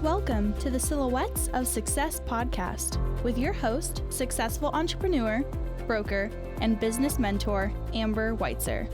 Welcome to the Silhouettes of Success podcast with your host, successful entrepreneur, broker, and business mentor, Amber Weitzer.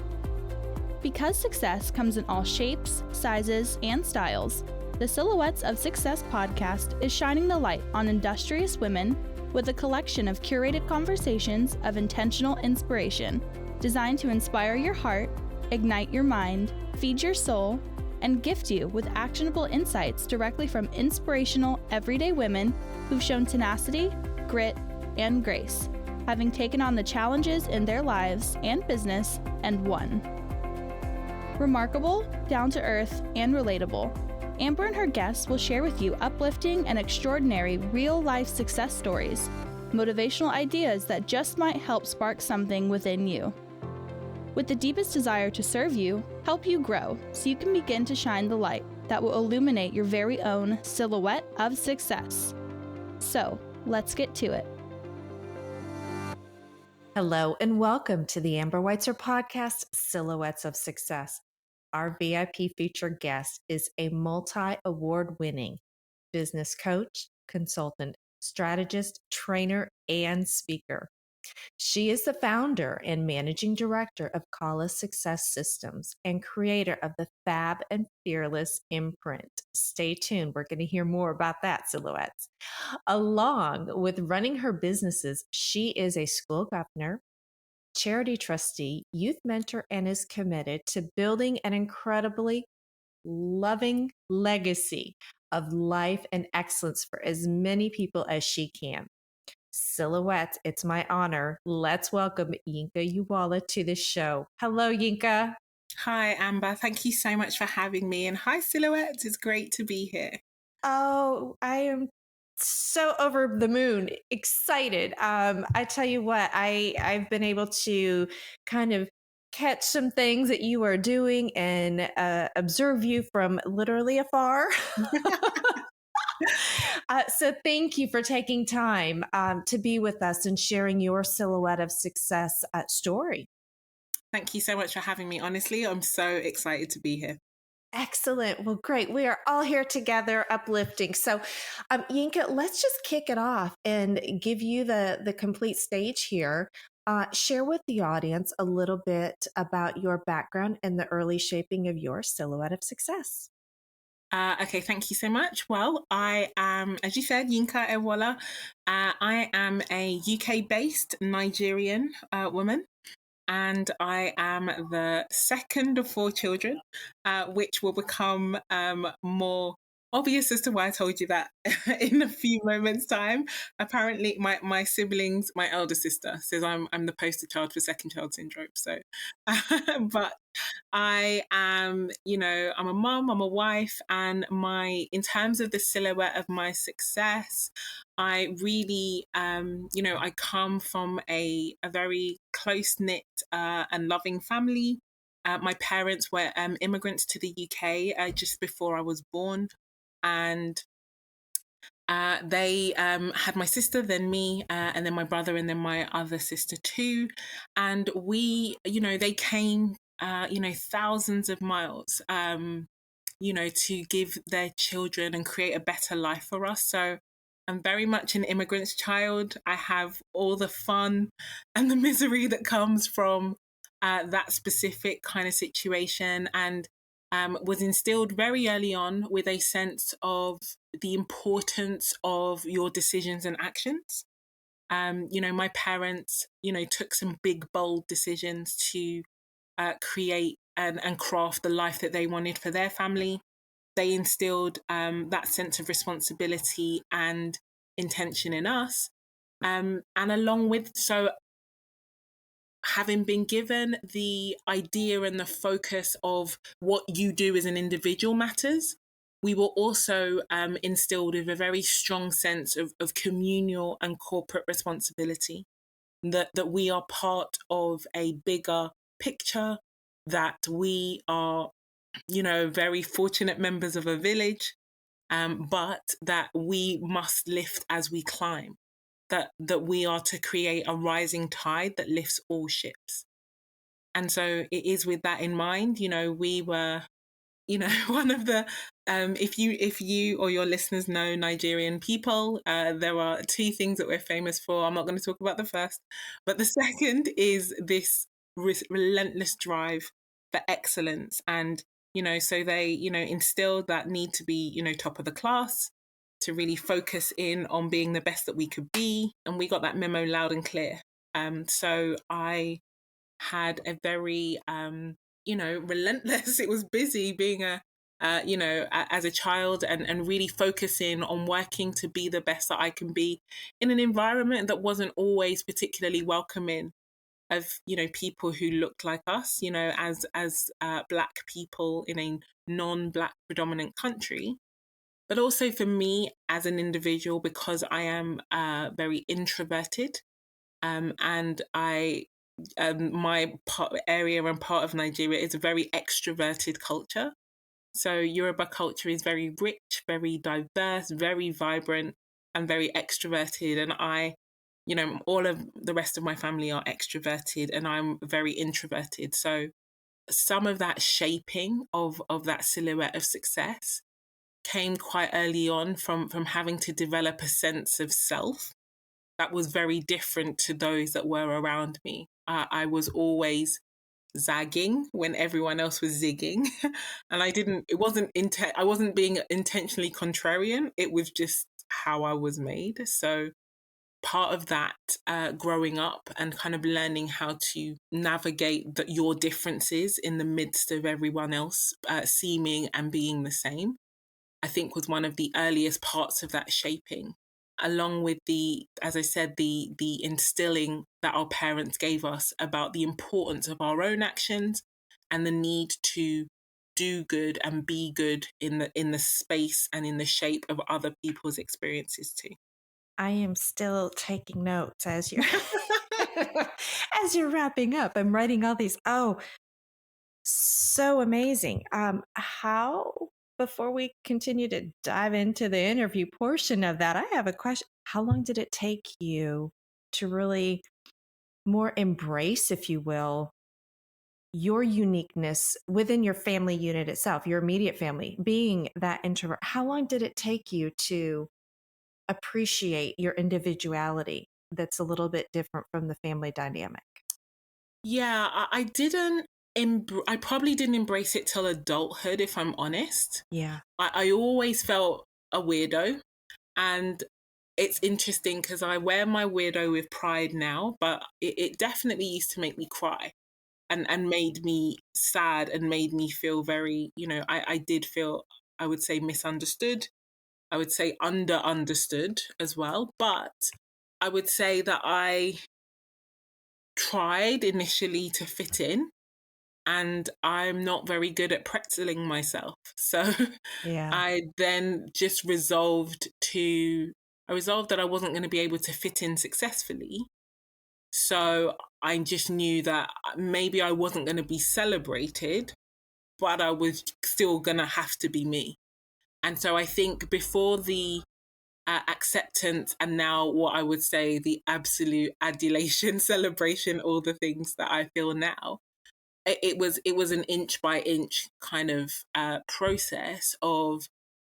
Because success comes in all shapes, sizes, and styles, the Silhouettes of Success podcast is shining the light on industrious women with a collection of curated conversations of intentional inspiration designed to inspire your heart, ignite your mind, feed your soul, and gift you with actionable insights directly from inspirational, everyday women who've shown tenacity, grit, and grace, having taken on the challenges in their lives and business and won. Remarkable, down-to-earth, and relatable, Amber and her guests will share with you uplifting and extraordinary real-life success stories, motivational ideas that just might help spark something within you. With the deepest desire to serve you, help you grow so you can begin to shine the light that will illuminate your very own silhouette of success. So, let's get to it. Hello and welcome to the Amber Weitzer podcast, Silhouettes of Success. Our V.I.P featured guest is a multi-award winning business coach, consultant, strategist, trainer, and speaker. She is the founder and managing director of Calla Success Systems and creator of the Fab and Fearless imprint. Stay tuned. We're going to hear more about that, Silhouettes. Along with running her businesses, she is a school governor, charity trustee, youth mentor, and is committed to building an incredibly loving legacy of life and excellence for as many people as she can. Silhouettes, it's my honor. Let's welcome Yinka Ewuola to the show. Hello, Yinka. Hi, Amber. Thank you so much for having me. And hi, Silhouettes. It's great to be here. Oh, I am so over the moon, excited. I tell you what, I've been able to kind of catch some things that you are doing and observe you from literally afar. So thank you for taking time to be with us and sharing your Silhouette of Success story. Thank you so much for having me. Honestly, I'm so excited to be here. Excellent. Well, great. We are all here together, uplifting. So, Yinka, let's just kick it off and give you the complete stage here. Share with the audience a little bit about your background and the early shaping of your Silhouette of Success. Okay, thank you so much. Well, I am, as you said, Yinka Ewuola. I am a UK-based Nigerian woman, and I am the second of 4 children, which will become more obvious as to why I told you that in a few moments' time. Apparently, my siblings, my elder sister says I'm the poster child for second child syndrome. So, but I am, I'm a mom, I'm a wife, and in terms of the silhouette of my success, I really, I come from a very close-knit and loving family. My parents were immigrants to the UK just before I was born. And they had my sister, then me, and then my brother, and then my other sister too. And we, they came, thousands of miles, to give their children and create a better life for us. So I'm very much an immigrant's child. I have all the fun and the misery that comes from that specific kind of situation, and was instilled very early on with a sense of the importance of your decisions and actions. My parents, took some big, bold decisions to create and craft the life that they wanted for their family. They instilled that sense of responsibility and intention in us. And along with, so having been given the idea and the focus of what you do as an individual matters, we were also instilled with a very strong sense of communal and corporate responsibility, that we are part of a bigger picture, that we are, very fortunate members of a village, but that we must lift as we climb. That we are to create a rising tide that lifts all ships. And so it is with that in mind, we were one of the if you or your listeners know Nigerian people, there are two things that we're famous for. I'm not going to talk about the first, but the second is this relentless drive for excellence. And so they instilled that need to be top of the class, to really focus in on being the best that we could be, and we got that memo loud and clear. So I had a very relentless, it was busy being as a child, and really focusing on working to be the best that I can be in an environment that wasn't always particularly welcoming of people who looked like us, as Black people in a non-Black predominant country. But also for me as an individual, because I am very introverted, and my area and part of Nigeria is a very extroverted culture. So Yoruba culture is very rich, very diverse, very vibrant, and very extroverted. And all of the rest of my family are extroverted, and I'm very introverted. So some of that shaping of that silhouette of success came quite early on from having to develop a sense of self that was very different to those that were around me. I was always zagging when everyone else was zigging, and I wasn't being intentionally contrarian. It was just how I was made. So part of that, growing up and kind of learning how to navigate your differences in the midst of everyone else seeming and being the same, I think was one of the earliest parts of that shaping, along with as I said, the instilling that our parents gave us about the importance of our own actions and the need to do good and be good in the space and in the shape of other people's experiences too. I am still taking notes as you're as you're wrapping up. I'm writing all these. Oh, so amazing. How, before we continue to dive into the interview portion of that, I have a question. How long did it take you to really more embrace, if you will, your uniqueness within your family unit itself, your immediate family, being that introvert? How long did it take you to appreciate your individuality that's a little bit different from the family dynamic? Yeah, I didn't. I probably didn't embrace it till adulthood, if I'm honest. Yeah. I always felt a weirdo, and it's interesting because I wear my weirdo with pride now, but it definitely used to make me cry, and made me sad, and made me feel very, I did feel, I would say, misunderstood. I would say understood as well. But I would say that I tried initially to fit in, and I'm not very good at pretzeling myself. So Yeah. I then just I resolved that I wasn't going to be able to fit in successfully. So I just knew that maybe I wasn't going to be celebrated, but I was still going to have to be me. And so I think before the acceptance, and now what I would say the absolute adulation, celebration, all the things that I feel now, it was an inch by inch kind of process of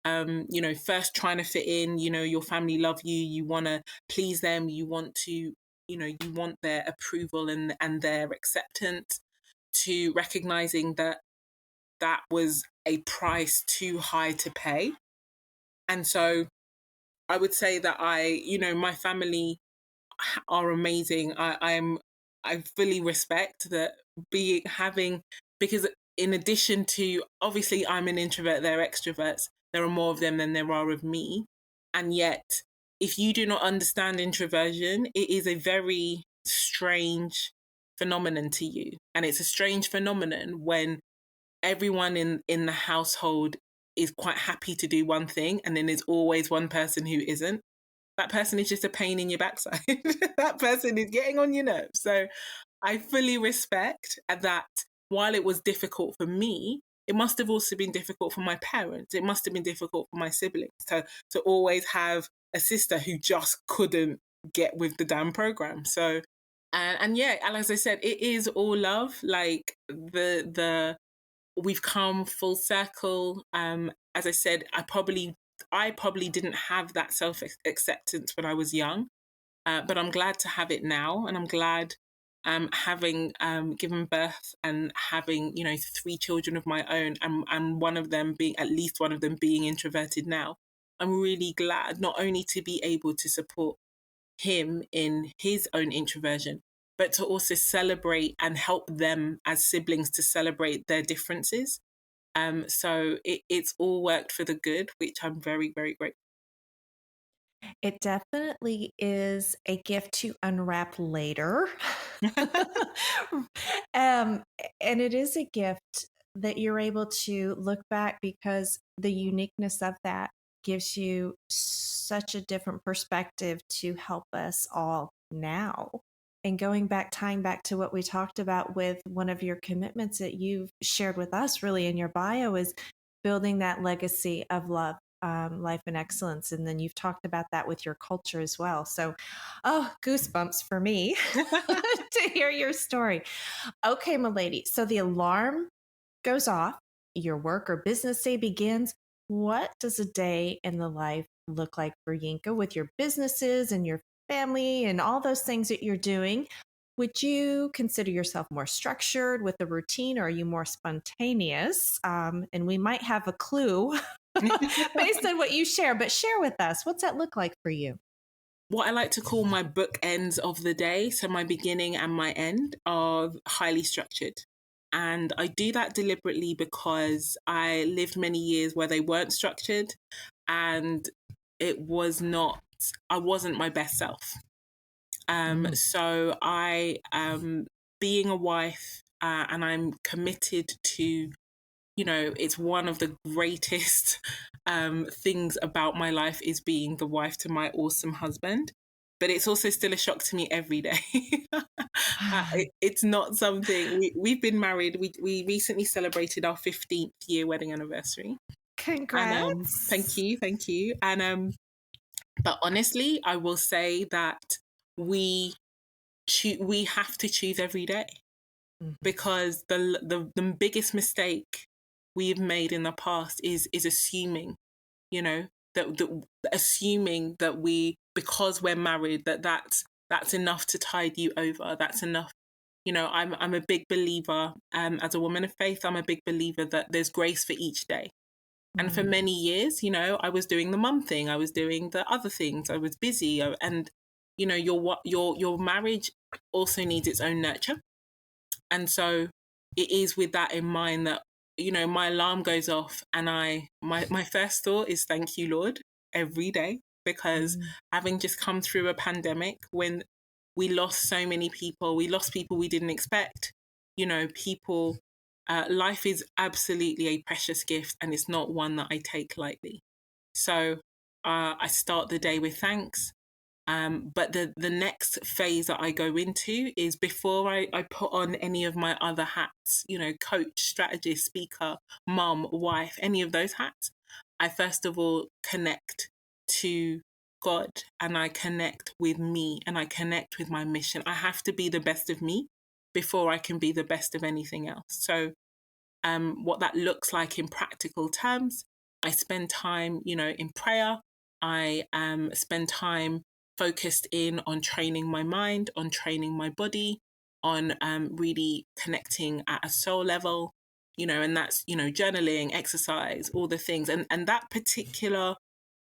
first trying to fit in. Your family love you, you want to please them, you want to you want their approval and their acceptance, to recognizing that that was a price too high to pay. And so I would say that my family are amazing. I fully respect that, because in addition to, obviously I'm an introvert, they're extroverts, there are more of them than there are of me. And yet, if you do not understand introversion, it is a very strange phenomenon to you. And it's a strange phenomenon when everyone in the household is quite happy to do one thing, and then there's always one person who isn't. That person is just a pain in your backside. That person is getting on your nerves. So I fully respect that. While it was difficult for me, it must have also been difficult for my parents. It must have been difficult for my siblings to always have a sister who just couldn't get with the damn program. So, and yeah, and as I said, it is all love. Like the we've come full circle. As I said, I probably didn't have that self acceptance when I was young, but I'm glad to have it now, and I'm glad having given birth and having 3 children of my own, and at least one of them being introverted now. I'm really glad not only to be able to support him in his own introversion, but to also celebrate and help them as siblings to celebrate their differences. So it's all worked for the good, which I'm very, very grateful. It definitely is a gift to unwrap later. um, and it is a gift that you're able to look back, because the uniqueness of that gives you such a different perspective to help us all now. And going back, tying back to what we talked about with one of your commitments that you've shared with us really in your bio, is building that legacy of love, life, and excellence. And then you've talked about that with your culture as well. So, oh, goosebumps for me to hear your story. Okay, my lady. So the alarm goes off, your work or business day begins. What does a day in the life look like for Yinka with your businesses and your family and all those things that you're doing? Would you consider yourself more structured with a routine, or are you more spontaneous? And we might have a clue based on what you share, but share with us, what's that look like for you? What I like to call my bookends of the day, so my beginning and my end, are highly structured. And I do that deliberately because I lived many years where they weren't structured, and I wasn't my best self. So I, being a wife, and I'm committed to, it's one of the greatest things about my life is being the wife to my awesome husband. But it's also still a shock to me every day. It's not something we've been married. We recently celebrated our 15th year wedding anniversary. Congrats. And thank you. And but honestly, I will say that we have to choose every day, because the biggest mistake we've made in the past is assuming, that assuming that because we're married, that's enough to tide you over. That's enough. I'm a big believer, as a woman of faith, I'm a big believer that there's grace for each day. And for many years, I was doing the mum thing, I was doing the other things, I was busy, and your marriage also needs its own nurture. And so it is with that in mind that, my alarm goes off, and my first thought is thank you, Lord, every day, because having just come through a pandemic when we lost so many people, we lost people we didn't expect, people, life is absolutely a precious gift, and it's not one that I take lightly. So I start the day with thanks. But the next phase that I go into is, before I put on any of my other hats, coach, strategist, speaker, mum, wife, any of those hats, I first of all connect to God, and I connect with me, and I connect with my mission. I have to be the best of me before I can be the best of anything else. So what that looks like in practical terms, I spend time, in prayer. I spend time focused in on training my mind, on training my body, on really connecting at a soul level, and that's, journaling, exercise, all the things. And that particular,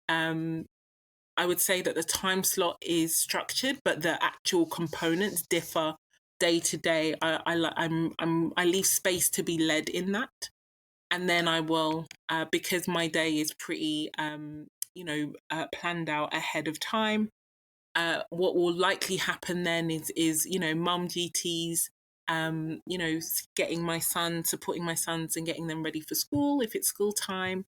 I would say that the time slot is structured, but the actual components differ day to day. I leave space to be led in that. And then I will, because my day is pretty, planned out ahead of time. What will likely happen then is mum duties, getting my son, supporting my sons and getting them ready for school if it's school time,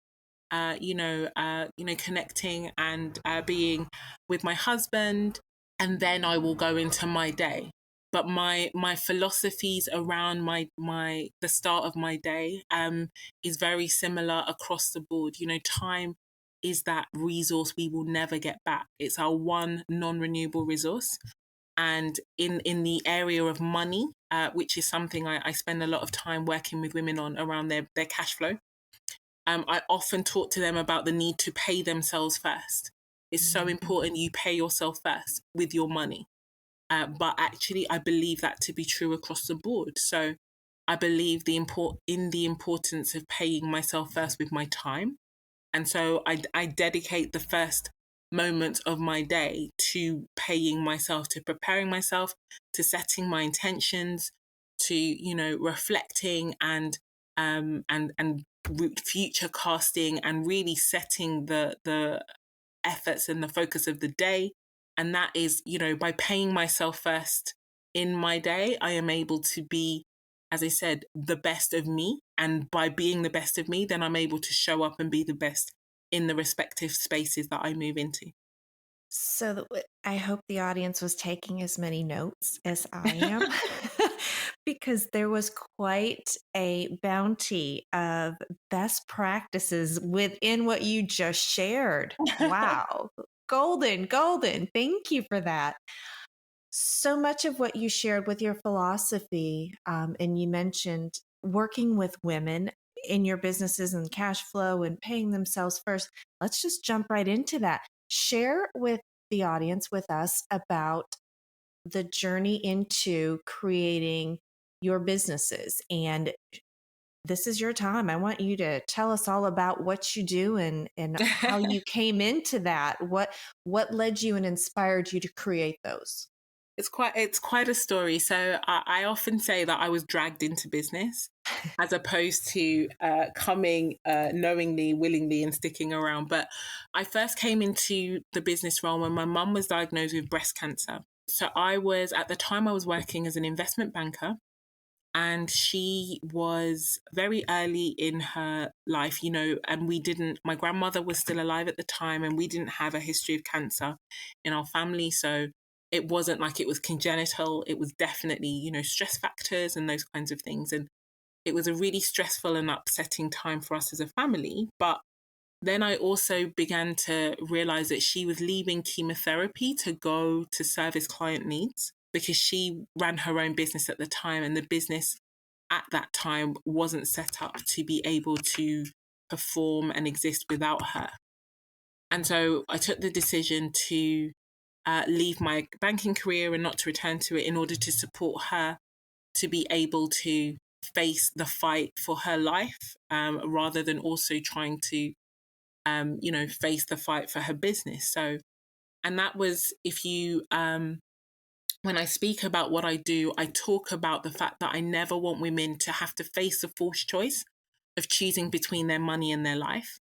connecting and being with my husband, and then I will go into my day. But my philosophies around the start of my day is very similar across the board. Time is that resource we will never get back. It's our one non-renewable resource. And in the area of money, which is something I spend a lot of time working with women on around their cash flow, I often talk to them about the need to pay themselves first. It's so important you pay yourself first with your money. But actually, I believe that to be true across the board. So I believe in the importance of paying myself first with my time. And so I dedicate the first moments of my day to paying myself, to preparing myself, to setting my intentions, to, you know, reflecting and future casting, and really setting the efforts and the focus of the day. And that is, you know, by paying myself first in my day, I am able to be, as I said, the best of me. And by being the best of me, then I'm able to show up and be the best in the respective spaces that I move into. So I hope the audience was taking as many notes as I am, because there was quite a bounty of best practices within what you just shared. Wow. Golden, golden. Thank you for that. So much of what you shared with your philosophy, and you mentioned working with women in your businesses and cash flow and paying themselves first. Let's just jump right into that. Share with the audience, with us, about the journey into creating your businesses. And this is your time. I want you to tell us all about what you do and how you came into that. What led you and inspired you to create those? It's quite a story. So I often say that I was dragged into business as opposed to coming knowingly, willingly, and sticking around. But I first came into the business realm when my mum was diagnosed with breast cancer. So at the time I was working as an investment banker, and she was very early in her life, you know, and my grandmother was still alive at the time, and we didn't have a history of cancer in our family. So it wasn't like it was congenital. It was definitely, you know, stress factors and those kinds of things. And it was a really stressful and upsetting time for us as a family. But then I also began to realize that she was leaving chemotherapy to go to service client needs, because she ran her own business at the time, and the business at that time wasn't set up to be able to perform and exist without her. And so I took the decision to leave my banking career and not to return to it, in order to support her to be able to face the fight for her life, rather than also trying to, you know, face the fight for her business. So, and that was, when I speak about what I do, I talk about the fact that I never want women to have to face the false choice of choosing between their money and their life.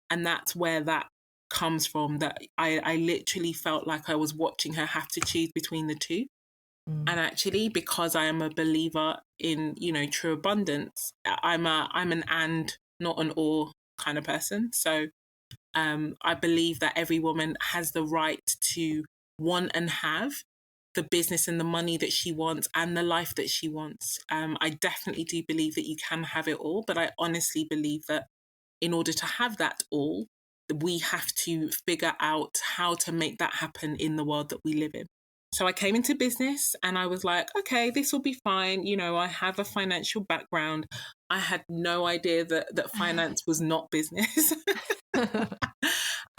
And that's where that comes from, that I literally felt like I was watching her have to choose between the two. And actually, because I am a believer in, you know, true abundance, I'm an and, not an or kind of person. So I believe that every woman has the right to want and have the business and the money that she wants and the life that she wants. I definitely do believe that you can have it all, but I honestly believe that in order to have that all, we have to figure out how to make that happen in the world that we live in. So I came into business and I was like, okay, this will be fine. You know, I have a financial background. I had no idea that finance was not business.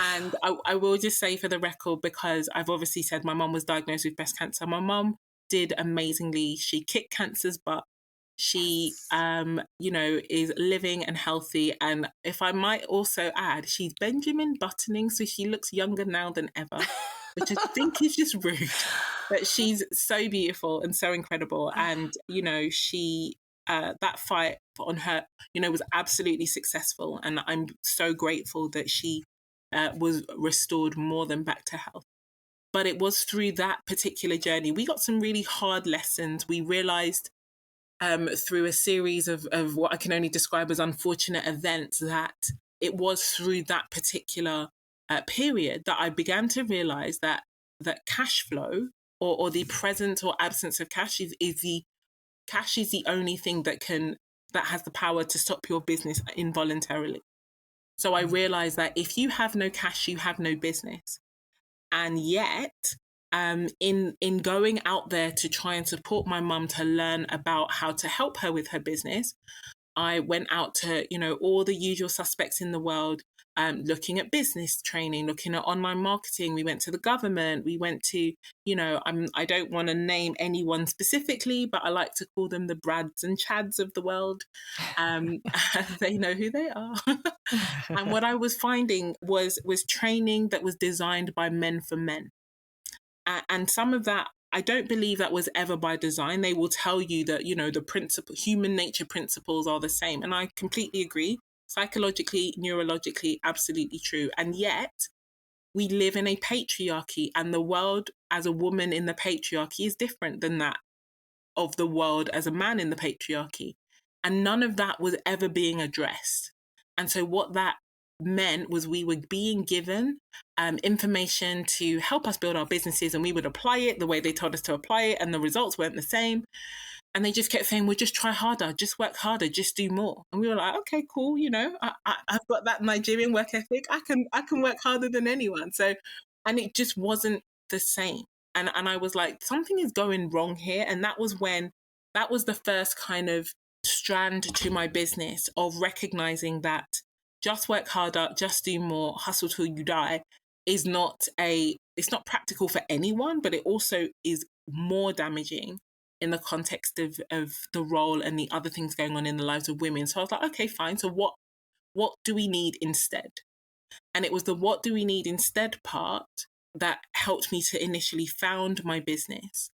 And I will just say, for the record, because I've obviously said my mum was diagnosed with breast cancer, my mum did amazingly. She kicked cancer's butt. She, you know, is living and healthy. And if I might also add, she's Benjamin buttoning, so she looks younger now than ever, which I think is just rude. But she's so beautiful and so incredible. And, you know, that fight on her, you know, was absolutely successful. And I'm so grateful that she was restored more than back to health. But it was through that particular journey, we got some really hard lessons. We realized through a series of what I can only describe as unfortunate events, that it was through that particular period that I began to realize that cash flow, or the presence or absence of cash, is the only thing that has the power to stop your business involuntarily. So I realized that if you have no cash, you have no business. And yet in going out there to try and support my mum to learn about how to help her with her business, I went out to, all the usual suspects in the world, looking at business training, looking at online marketing. We went to the government. We went to, I don't want to name anyone specifically, but I like to call them the Brads and Chads of the world. They know who they are. And what I was finding was training that was designed by men for men. And some of that, I don't believe that was ever by design. They will tell you that, the human nature principles are the same. And I completely agree. Psychologically, neurologically, absolutely true. And yet, we live in a patriarchy, and the world as a woman in the patriarchy is different than that of the world as a man in the patriarchy. And none of that was ever being addressed. And so what that meant was we were being given information to help us build our businesses, and we would apply it the way they told us to apply it, and the results weren't the same. And they just kept saying, well, just try harder, just work harder, just do more. And we were like, okay, cool. I've got that Nigerian work ethic. I can work harder than anyone. So, and it just wasn't the same. And I was like, something is going wrong here. And that was the first kind of strand to my business of recognizing that just work harder, just do more, hustle till you die it's not practical for anyone, but it also is more damaging in the context of the role and the other things going on in the lives of women. So I was like, okay, fine. So what do we need instead? And it was the what do we need instead part that helped me to initially found my business.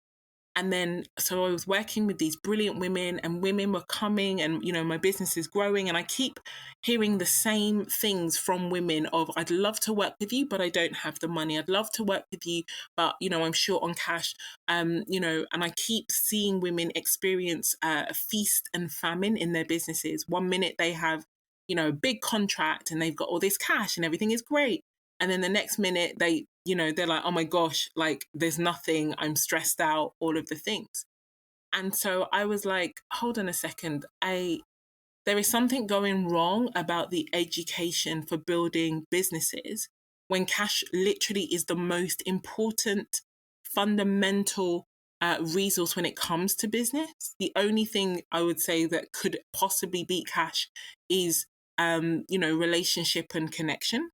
And then, so I was working with these brilliant women, and women were coming, and, my business is growing. And I keep hearing the same things from women of, I'd love to work with you, but I don't have the money. I'd love to work with you, but, I'm short on cash. And I keep seeing women experience a feast and famine in their businesses. One minute they have, a big contract and they've got all this cash and everything is great. And then the next minute they're like, oh my gosh, like there's nothing, I'm stressed out, all of the things. And so I was like, hold on a second. There is something going wrong about the education for building businesses when cash literally is the most important, fundamental resource when it comes to business. The only thing I would say that could possibly beat cash is, relationship and connection.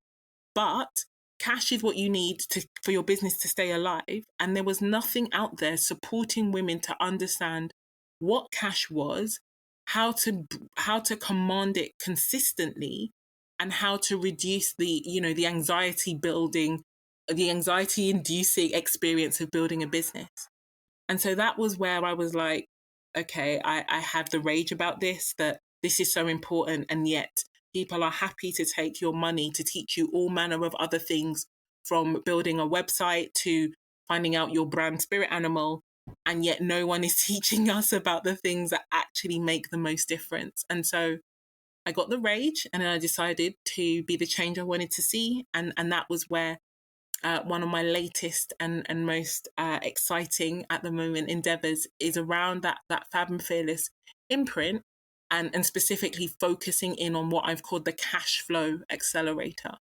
But cash is what you need for your business to stay alive. And there was nothing out there supporting women to understand what cash was, how to command it consistently, and how to reduce the anxiety inducing experience of building a business. And so that was where I was like, okay, I have the rage about this, that this is so important. And yet people are happy to take your money to teach you all manner of other things, from building a website to finding out your brand spirit animal. And yet no one is teaching us about the things that actually make the most difference. And so I got the rage, and then I decided to be the change I wanted to see. And that was where one of my latest and most exciting at the moment endeavors is around that Fab and Fearless imprint, and specifically focusing in on what I've called the cash flow accelerator.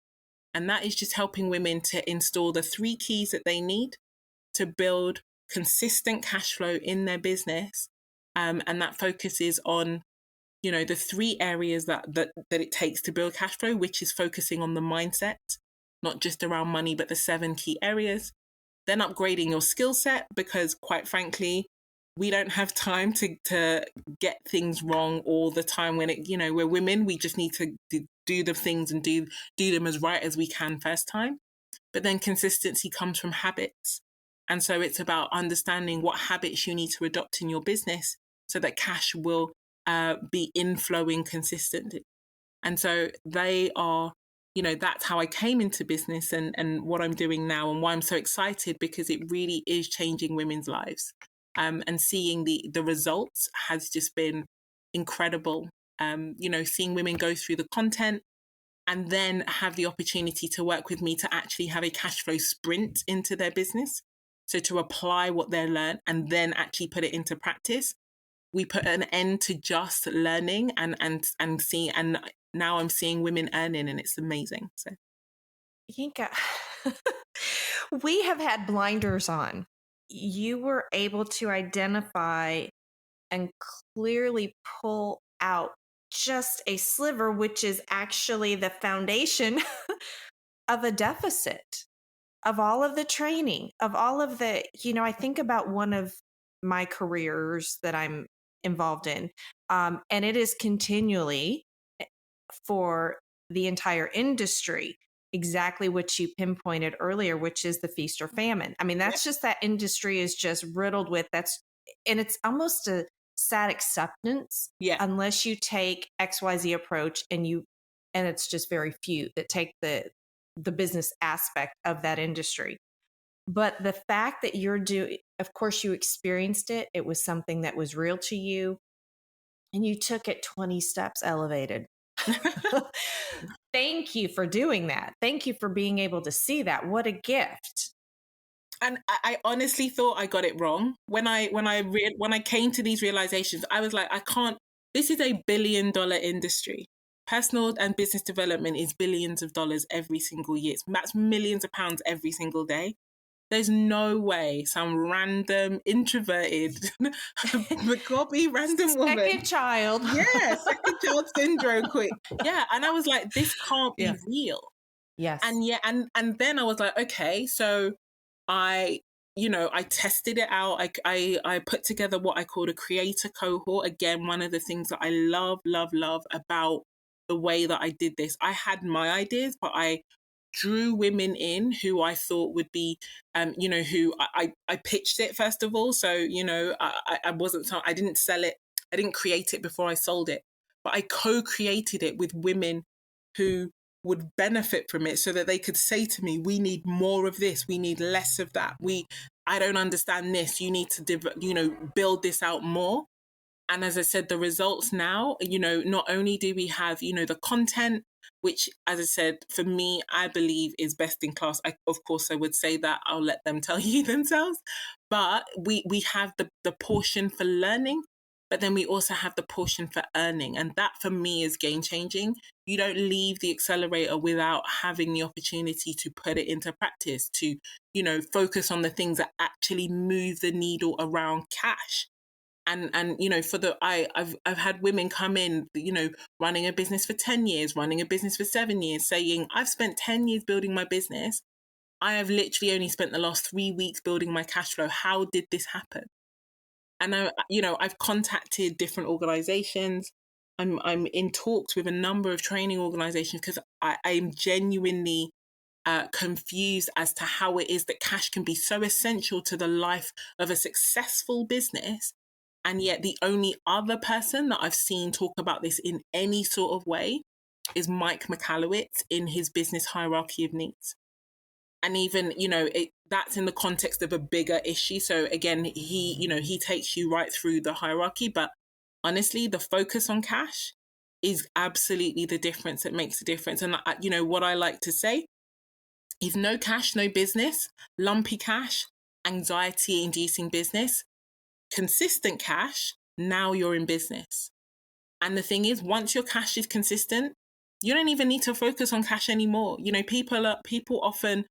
And that is just helping women to install the 3 keys that they need to build consistent cash flow in their business. And that focuses on, the 3 areas that it takes to build cash flow, which is focusing on the mindset, not just around money, but the 7 key areas. Then upgrading your skill set, because quite frankly, we don't have time to get things wrong all the time. When we're women, we just need to do the things and do them as right as we can first time. But then consistency comes from habits. And so it's about understanding what habits you need to adopt in your business so that cash will be inflowing consistently. And so they are, that's how I came into business and what I'm doing now, and why I'm so excited, because it really is changing women's lives. And seeing the results has just been incredible. Seeing women go through the content and then have the opportunity to work with me to actually have a cash flow sprint into their business. So to apply what they're learned and then actually put it into practice. We put an end to just learning and seeing, and now I'm seeing women earning, and it's amazing. So, Yinka, We have had blinders on. You were able to identify and clearly pull out just a sliver, which is actually the foundation of a deficit, of all of the training, of all of the, I think about one of my careers that I'm involved in, and it is continually for the entire industry exactly what you pinpointed earlier, which is the feast or famine. I mean, that's just that industry is just riddled with and it's almost a sad acceptance unless you take XYZ approach and it's just very few that take the business aspect of that industry. But the fact that of course you experienced it, it was something that was real to you and you took it 20 steps elevated. Thank you for doing that. Thank you for being able to see that. What a gift. And I honestly thought I got it wrong. When I came to these realizations, I was like, this is $1 billion industry. Personal and business development is billions of dollars every single year. That's millions of pounds every single day. There's no way some random introverted, McGobby random woman. Second child. Yeah, second child syndrome quick. Yeah, and I was like, this can't be real. Yes. And and then I was like, okay, so I tested it out. I put together what I called a creator cohort. Again, one of the things that I love about the way that I did this, I had my ideas, but I drew women in who I thought would be, who I pitched it first of all. So, I didn't sell it. I didn't create it before I sold it, but I co-created it with women who would benefit from it so that they could say to me, we need more of this. We need less of that. I don't understand this. You need to, build this out more. And as I said, the results now, not only do we have, the content, which, as I said, for me, I believe is best in class. Of course, I would say that. I'll let them tell you themselves. But we have the portion for learning, but then we also have the portion for earning. And that, for me, is game changing. You don't leave the accelerator without having the opportunity to put it into practice, to, focus on the things that actually move the needle around cash. And I've had women come in, running a business for 10 years, running a business for 7 years, saying, I've spent 10 years building my business. I have literally only spent the last 3 weeks building my cash flow. How did this happen? And I've contacted different organizations. I'm in talks with a number of training organizations because I'm genuinely confused as to how it is that cash can be so essential to the life of a successful business. And yet the only other person that I've seen talk about this in any sort of way is Mike Michalowicz in his business hierarchy of needs. And even, that's in the context of a bigger issue. So again, he takes you right through the hierarchy. But honestly, the focus on cash is absolutely the difference that makes a difference. And, what I like to say is no cash, no business, lumpy cash, anxiety-inducing business, consistent cash, now you're in business. And the thing is, once your cash is consistent, you don't even need to focus on cash anymore. People often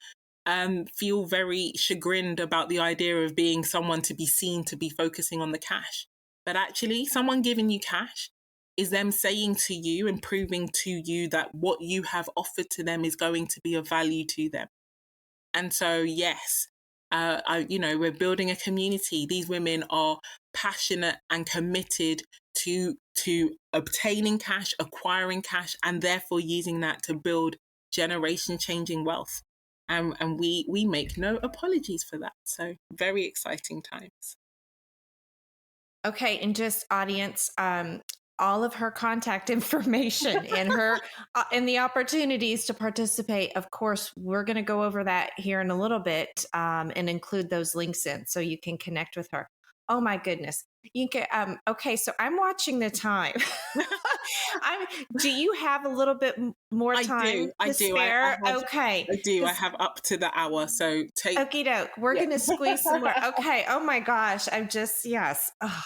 feel very chagrined about the idea of being someone to be seen to be focusing on the cash. But actually, someone giving you cash is them saying to you and proving to you that what you have offered to them is going to be of value to them. And so, yes, we're building a community. These women are passionate and committed to obtaining cash, acquiring cash, and therefore using that to build generation-changing wealth. And we make no apologies for that. So very exciting times. Okay, and just audience, all of her contact information and her and the opportunities to participate. Of course, we're going to go over that here in a little bit and include those links in so you can connect with her. Oh my goodness. Yinka, okay, so I'm watching the time. Do you have a little bit more time I do. spare? Okay. I do. I have up to the hour. So take... Okie doke. We're going to squeeze some more. Okay. Oh my gosh. Yes. Oh,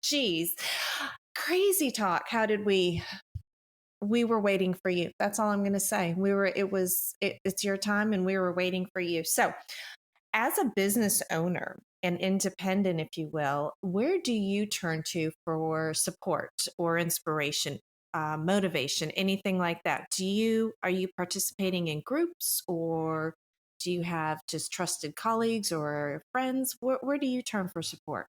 geez. Crazy talk. How did we we were waiting for you. That's all I'm going to say. It's your time and we were waiting for you. So as a business owner and independent, if you will, where do you turn to for support or inspiration, motivation, anything like that? Are you participating in groups, or do you have just trusted colleagues or friends? Where do you turn for support?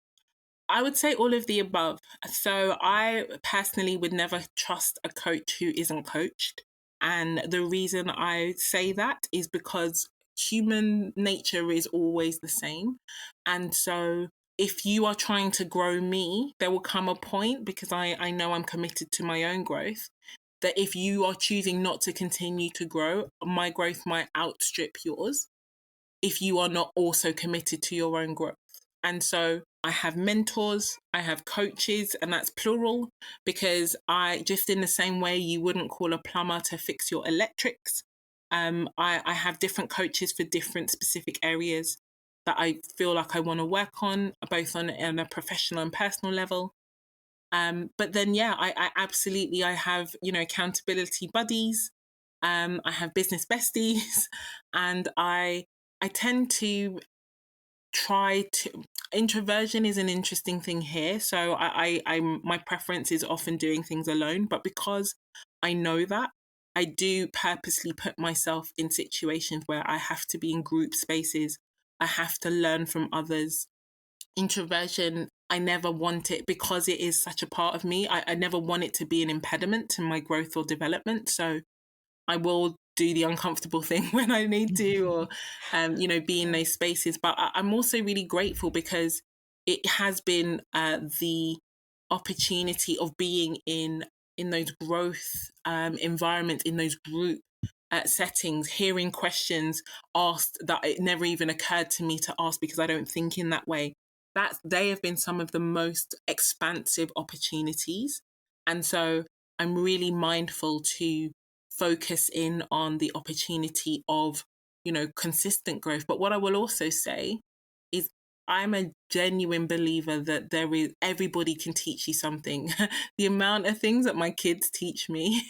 I would say all of the above. So I personally would never trust a coach who isn't coached. And the reason I say that is because human nature is always the same. And so if you are trying to grow me, there will come a point, because I know I'm committed to my own growth, that if you are choosing not to continue to grow, my growth might outstrip yours if you are not also committed to your own growth. And so I have mentors, I have coaches, and that's plural, because just in the same way you wouldn't call a plumber to fix your electrics, I have different coaches for different specific areas that I feel like I want to work on, both on a professional and personal level. But then, yeah, I absolutely, I have, accountability buddies. I have business besties, and I tend to try to. Introversion is an interesting thing here. So my preference is often doing things alone, but because I know that, I do purposely put myself in situations where I have to be in group spaces. I have to learn from others. Introversion, I never want it, because it is such a part of me. I never want it to be an impediment to my growth or development. So I will do the uncomfortable thing when I need to, or, be in those spaces. But I'm also really grateful, because it has been the opportunity of being in those growth environments, in those group settings, hearing questions asked that it never even occurred to me to ask, because I don't think in that way. They have been some of the most expansive opportunities. And so I'm really mindful to focus in on the opportunity of, consistent growth. But what I will also say is, I'm a genuine believer that everybody can teach you something. The amount of things that my kids teach me,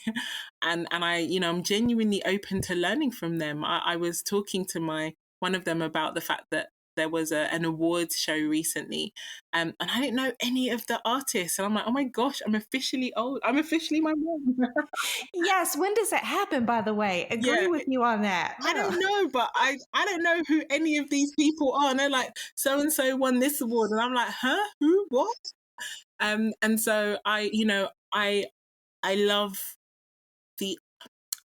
and I'm genuinely open to learning from them. I was talking to one of them about the fact that there was an awards show recently, and I didn't know any of the artists, and I'm like, oh my gosh, I'm officially old. I'm officially my mom. Yes. When does that happen, by the way? Agree Yeah, with you on that. I don't know, but I don't know who any of these people are. And they're like, so and so won this award, and I'm like, huh, who, what? And so I love the.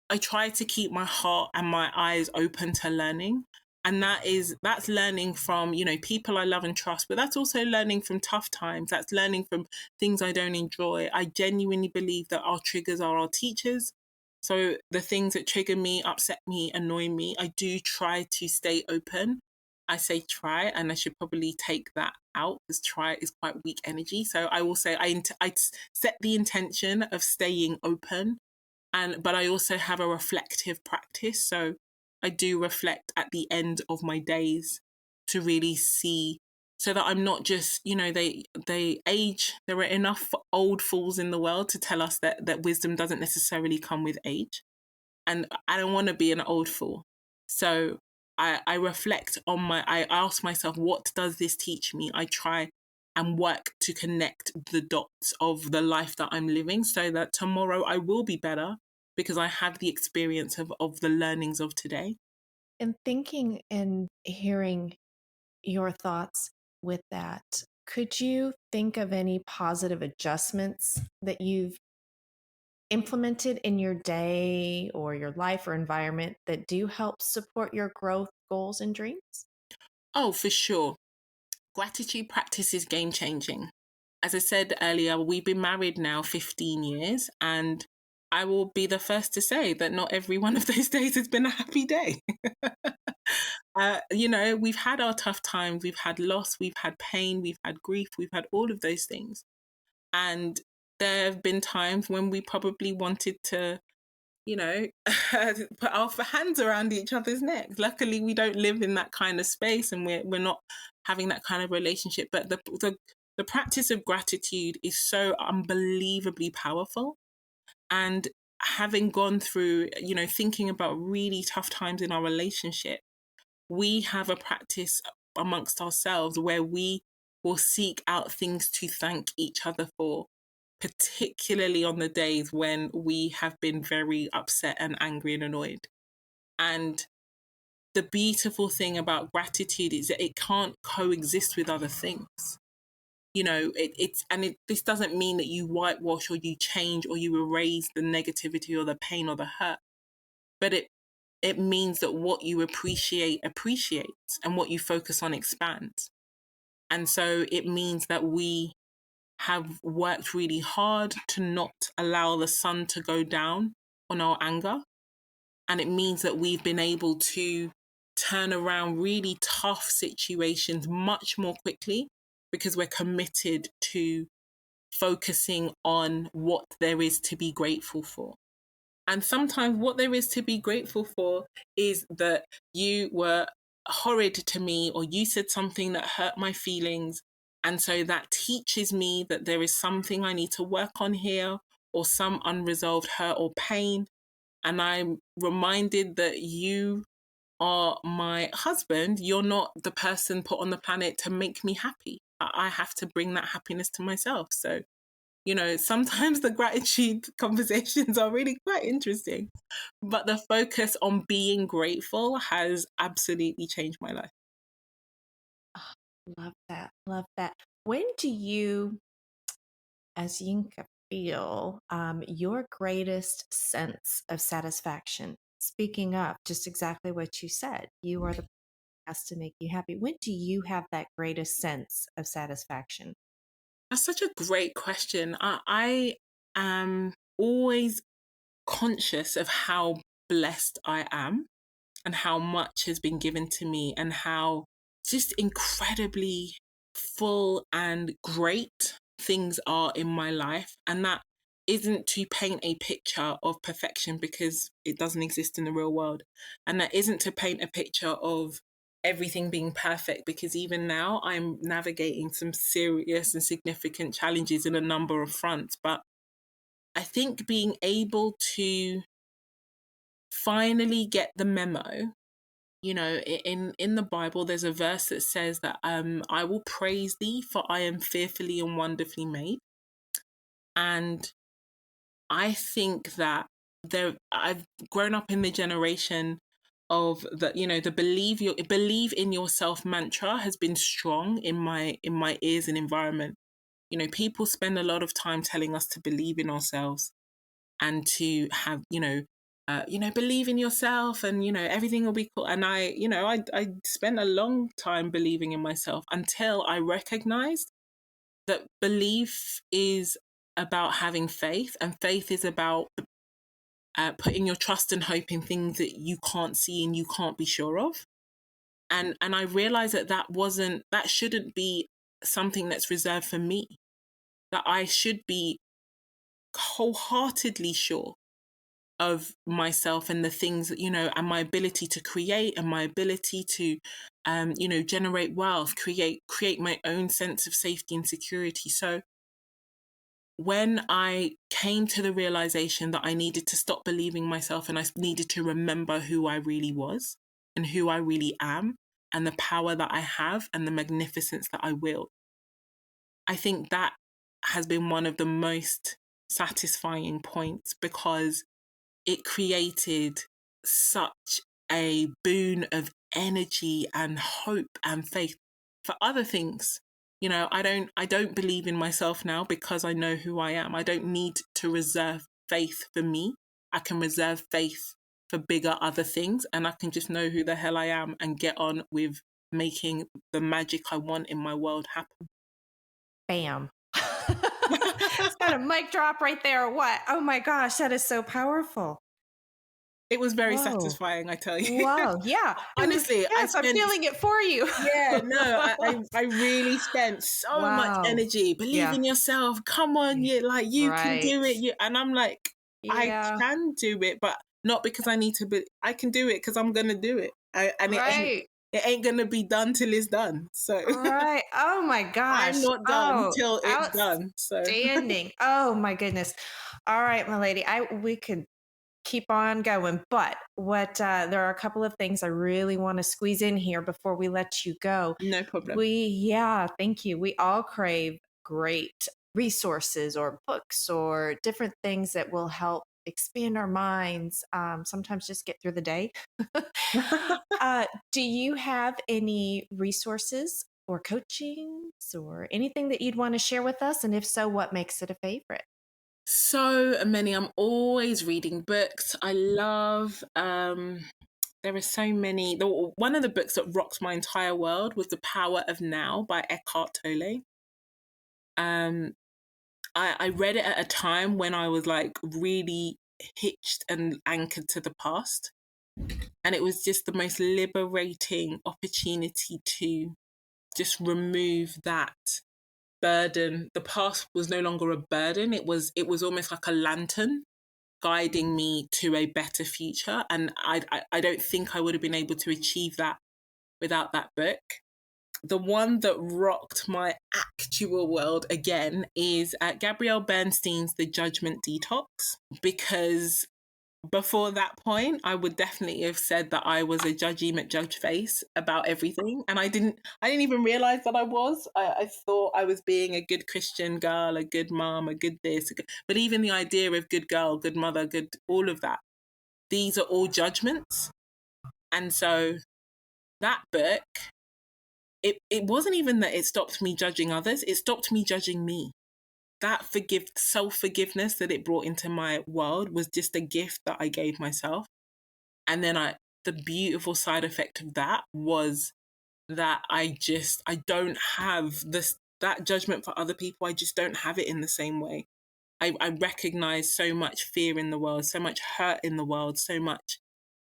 I try to keep my heart and my eyes open to learning. And that's learning from, people I love and trust, but that's also learning from tough times. That's learning from things I don't enjoy. I genuinely believe that our triggers are our teachers. So the things that trigger me, upset me, annoy me, I do try to stay open. I say try, and I should probably take that out, because try is quite weak energy. So I will say I set the intention of staying open, but I also have a reflective practice. So I do reflect at the end of my days to really see, so that I'm not just, they age. There are enough old fools in the world to tell us that wisdom doesn't necessarily come with age. And I don't want to be an old fool. So I reflect on I ask myself, what does this teach me? I try and work to connect the dots of the life that I'm living, so that tomorrow I will be better, because I have the experience of the learnings of today. And thinking and hearing your thoughts with that, could you think of any positive adjustments that you've implemented in your day or your life or environment that do help support your growth, goals, and dreams? Oh, for sure. Gratitude practice is game changing. As I said earlier, we've been married now 15 years, and I will be the first to say that not every one of those days has been a happy day. We've had our tough times, we've had loss, we've had pain, we've had grief, we've had all of those things. And there have been times when we probably wanted to, put our hands around each other's necks. Luckily, we don't live in that kind of space, and we're not having that kind of relationship. But the practice of gratitude is so unbelievably powerful. And having gone through, thinking about really tough times in our relationship, we have a practice amongst ourselves where we will seek out things to thank each other for, particularly on the days when we have been very upset and angry and annoyed. And the beautiful thing about gratitude is that it can't coexist with other things. This doesn't mean that you whitewash or you change or you erase the negativity or the pain or the hurt, but it means that what you appreciate appreciates, and what you focus on expands. And so it means that we have worked really hard to not allow the sun to go down on our anger. And it means that we've been able to turn around really tough situations much more quickly, because we're committed to focusing on what there is to be grateful for. And sometimes what there is to be grateful for is that you were horrid to me, or you said something that hurt my feelings. And so that teaches me that there is something I need to work on here, or some unresolved hurt or pain. And I'm reminded that you are my husband. You're not the person put on the planet to make me happy. I have to bring that happiness to myself. So, sometimes the gratitude conversations are really quite interesting, but the focus on being grateful has absolutely changed my life. Oh, love that. Love that. When do you, as Yinka, feel your greatest sense of satisfaction? Speaking of just exactly what you said, you are the person that has to make you happy. When do you have that greatest sense of satisfaction? That's such a great question. I am always conscious of how blessed I am, and how much has been given to me, and how just incredibly full and great things are in my life. And that isn't to paint a picture of perfection, because it doesn't exist in the real world. And that isn't to paint a picture of everything being perfect, because even now I'm navigating some serious and significant challenges in a number of fronts. But I think being able to finally get the memo. In the Bible, there's a verse that says that I will praise thee, for I am fearfully and wonderfully made. And I think that I've grown up in the generation of the believe in yourself mantra has been strong in my ears and environment. People spend a lot of time telling us to believe in ourselves, and to have believe in yourself, and everything will be cool. And I spent a long time believing in myself, until I recognized that belief is about having faith, and faith is about putting your trust and hope in things that you can't see and you can't be sure of. And I realized that shouldn't be something that's reserved for me, that I should be wholeheartedly sure of myself, and the things that, and my ability to create, and my ability to, generate wealth, create my own sense of safety and security. So when I came to the realization that I needed to stop believing myself, and I needed to remember who I really was, and who I really am, and the power that I have, and the magnificence that I will, I think that has been one of the most satisfying points, because it created such a boon of energy and hope and faith for other things. I don't believe in myself now, because I know who I am. I don't need to reserve faith for me. I can reserve faith for bigger other things, and I can just know who the hell I am and get on with making the magic I want in my world happen. Bam. It's got a mic drop right there. What? Oh my gosh, that is so powerful. It was very satisfying, I tell you. Wow, yeah. Honestly, yes, I'm feeling it for you. Yeah, no, I really spent so much energy. Believe in yourself. Come on, you can do it. And I'm like, I can do it, but not because I need to. I can do it because I'm gonna do it. it ain't going to be done till it's done. So Right. Oh my I'm gosh. not done Oh, till it's done. So outstanding. Oh my goodness. All right, my lady. We could keep on going, but there are a couple of things I really want to squeeze in here before we let you go. no problem. Thank you. We all crave great resources or books or different things that will help expand our minds. Sometimes just get through the day. Do you have any resources or coachings or anything that you'd want to share with us? And if so, what makes it a favorite? So many. I'm always reading books. I love, there are so many. One of the books that rocked my entire world was The Power of Now by Eckhart Tolle. I read it at a time when I was like really hitched and anchored to the past. And it was just the most liberating opportunity to just remove that burden. The past was no longer a burden. It was almost like a lantern guiding me to a better future. And I don't think I would have been able to achieve that without that book. The one that rocked my actual world again is Gabrielle Bernstein's The Judgment Detox, because before that point, I would definitely have said that I was a judgy McJudgeface about everything. And I didn't even realize that I was. I thought I was being a good Christian girl, a good mom, a good this. But even the idea of good girl, good mother, good, all of that, these are all judgments. And so that book, it wasn't even that it stopped me judging others, it stopped me judging me. That self-forgiveness that it brought into my world was just a gift that I gave myself. And then the beautiful side effect of that was that I don't have that judgment for other people. I just don't have it in the same way. I recognize so much fear in the world, so much hurt in the world, so much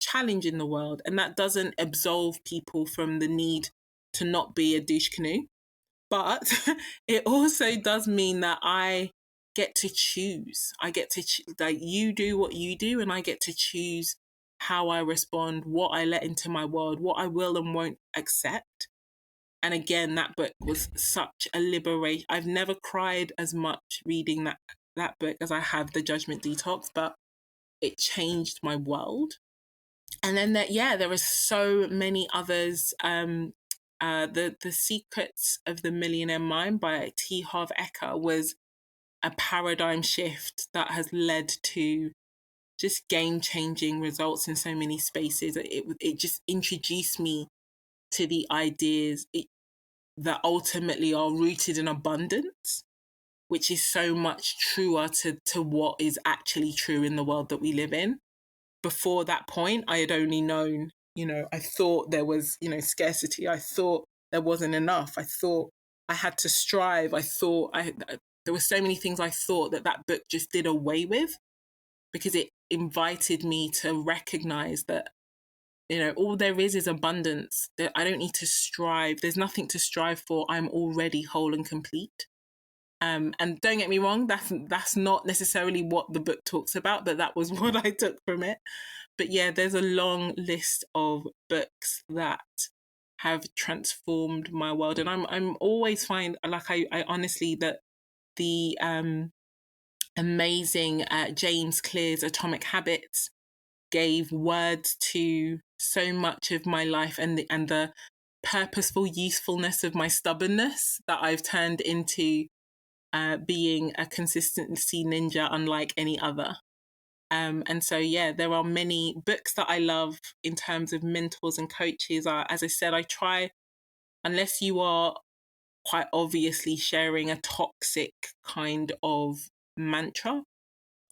challenge in the world. And that doesn't absolve people from the need to not be a douche canoe. But it also does mean that I get to choose. I get to, like, you do what you do, and I get to choose how I respond, what I let into my world, what I will and won't accept. And again, that book was such a liberation. I've never cried as much reading that book as I have The Judgment Detox, but it changed my world. And then there are so many others. The Secrets of the Millionaire Mind by T. Harv Eker was a paradigm shift that has led to just game-changing results in so many spaces. It just introduced me to the ideas that ultimately are rooted in abundance, which is so much truer to what is actually true in the world that we live in. Before that point, I had only known, I thought there was, scarcity. I thought there wasn't enough. I thought I had to strive. I thought there were so many things I thought that book just did away with, because it invited me to recognize that, all there is abundance. That I don't need to strive. There's nothing to strive for. I'm already whole and complete. And don't get me wrong, that's not necessarily what the book talks about, but that was what I took from it. But yeah, there's a long list of books that have transformed my world, and I'm always find, like, I honestly, that the amazing James Clear's Atomic Habits gave words to so much of my life, and the purposeful usefulness of my stubbornness that I've turned into being a consistency ninja unlike any other. And so, there are many books that I love in terms of mentors and coaches. As I said, I try, unless you are quite obviously sharing a toxic kind of mantra,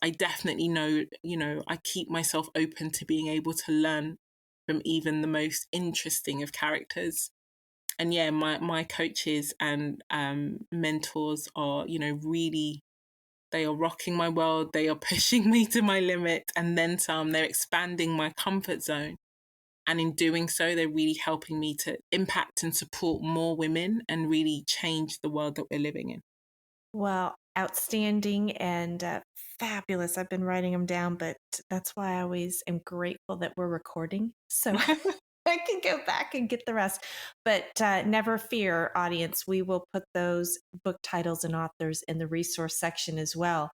I definitely know, I keep myself open to being able to learn from even the most interesting of characters. And my coaches and mentors are, really, they are rocking my world. They are pushing me to my limit, and then some. They're expanding my comfort zone. And in doing so, they're really helping me to impact and support more women and really change the world that we're living in. Well, outstanding and fabulous. I've been writing them down, but that's why I always am grateful that we're recording. So I can go back and get the rest. But never fear, audience. We will put those book titles and authors in the resource section as well.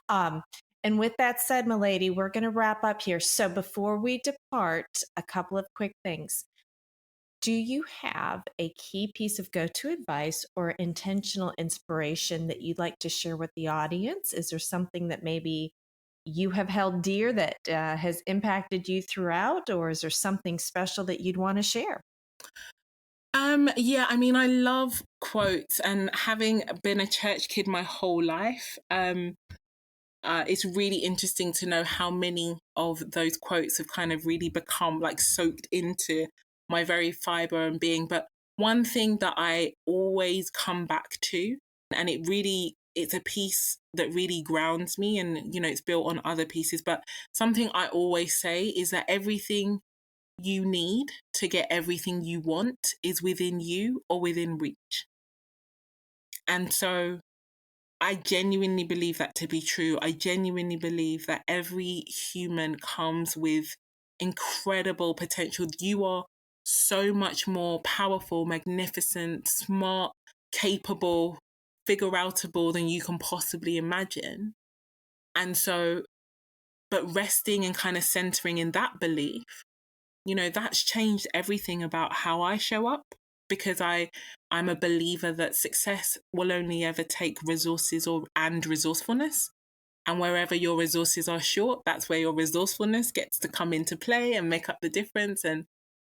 And with that said, milady, we're going to wrap up here. So before we depart, a couple of quick things. Do you have a key piece of go-to advice or intentional inspiration that you'd like to share with the audience? Is there something that maybe you have held dear that has impacted you throughout, or is there something special that you'd want to share? Yeah, I mean, I love quotes, and having been a church kid my whole life, it's really interesting to know how many of those quotes have kind of really become like soaked into my very fiber and being. But one thing that I always come back to, and it's a piece that really grounds me, and, it's built on other pieces. But something I always say is that everything you need to get everything you want is within you or within reach. And so I genuinely believe that to be true. I genuinely believe that every human comes with incredible potential. You are so much more powerful, magnificent, smart, capable, figure-outable than you can possibly imagine. And so, but resting and kind of centering in that belief, that's changed everything about how I show up, because I'm a believer that success will only ever take resources and resourcefulness. And wherever your resources are short, that's where your resourcefulness gets to come into play and make up the difference. And,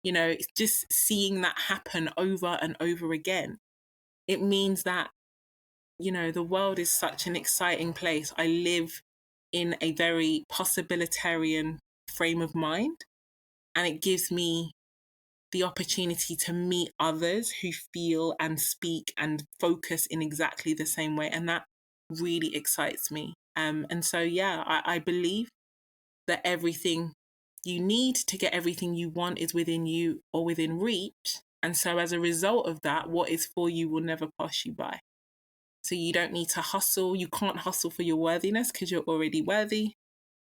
it's just seeing that happen over and over again. It means that, the world is such an exciting place. I live in a very possibilitarian frame of mind, and it gives me the opportunity to meet others who feel and speak and focus in exactly the same way. And that really excites me. And so, yeah, I believe that everything you need to get everything you want is within you or within reach. And so as a result of that, what is for you will never pass you by. So you don't need to hustle. You can't hustle for your worthiness because you're already worthy.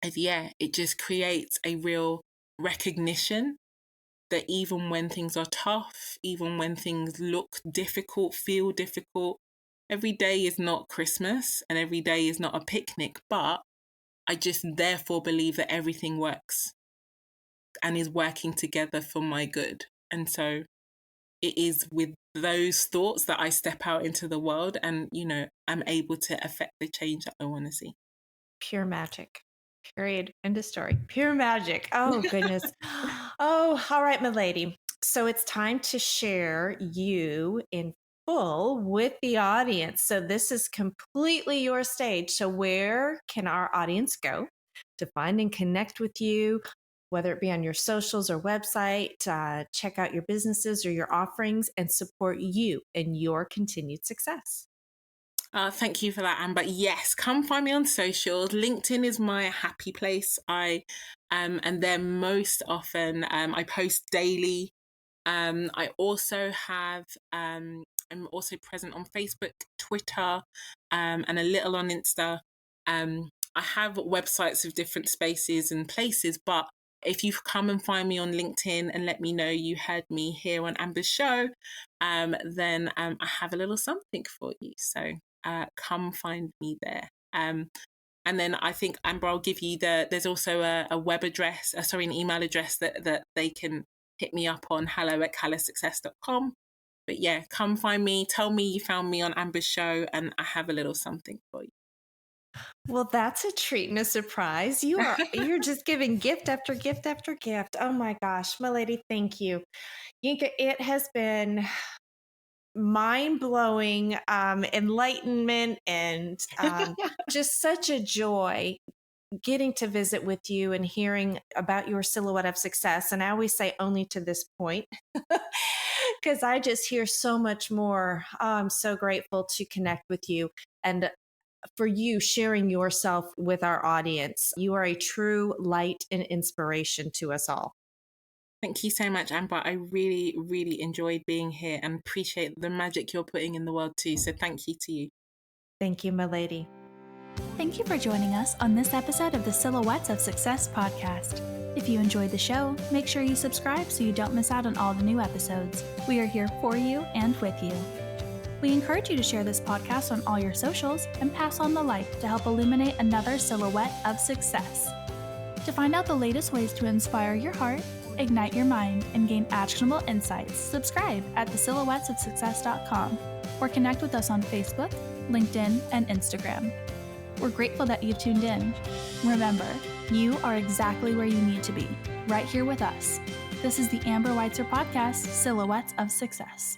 And yeah, it just creates a real recognition that even when things are tough, even when things look difficult, feel difficult, every day is not Christmas and every day is not a picnic, but I just therefore believe that everything works and is working together for my good. And so it is with those thoughts that I step out into the world and, I'm able to affect the change that I want to see. Pure magic. Period. End of story. Pure magic. Oh, goodness. Oh, all right, my lady. So it's time to share you in full with the audience. So this is completely your stage. So where can our audience go to find and connect with you, whether it be on your socials or website, check out your businesses or your offerings and support you in your continued success? Thank you for that, Amber. Yes, come find me on socials. LinkedIn is my happy place. And then most often I post daily. I also have I'm also present on Facebook, Twitter, and a little on Insta. I have websites of different spaces and places, but if you come and find me on LinkedIn and let me know you heard me here on Amber's show, then I have a little something for you. So come find me there. And then I think, Amber, I'll give you there's also a web address, an email address that they can hit me up on, hello@callasuccess.com. But yeah, come find me, tell me you found me on Amber's show, and I have a little something for you. Well, that's a treat and a surprise. You're just giving gift after gift after gift. Oh my gosh, my lady, thank you. Yinka, it has been mind-blowing enlightenment and just such a joy getting to visit with you and hearing about your silhouette of success. And I always say only to this point because I just hear so much more. Oh, I'm so grateful to connect with you and for you sharing yourself with our audience. You are a true light and inspiration to us all. Thank you so much, Amber. I really, really enjoyed being here and appreciate the magic you're putting in the world too. So thank you to you. Thank you, my lady. Thank you for joining us on this episode of the Silhouettes of Success podcast. If you enjoyed the show, make sure you subscribe so you don't miss out on all the new episodes. We are here for you and with you. We encourage you to share this podcast on all your socials and pass on the like to help illuminate another silhouette of success. To find out the latest ways to inspire your heart, ignite your mind, and gain actionable insights, subscribe at thesilhouettesofsuccess.com or connect with us on Facebook, LinkedIn, and Instagram. We're grateful that you tuned in. Remember, you are exactly where you need to be, right here with us. This is the Amber Weitzer Podcast, Silhouettes of Success.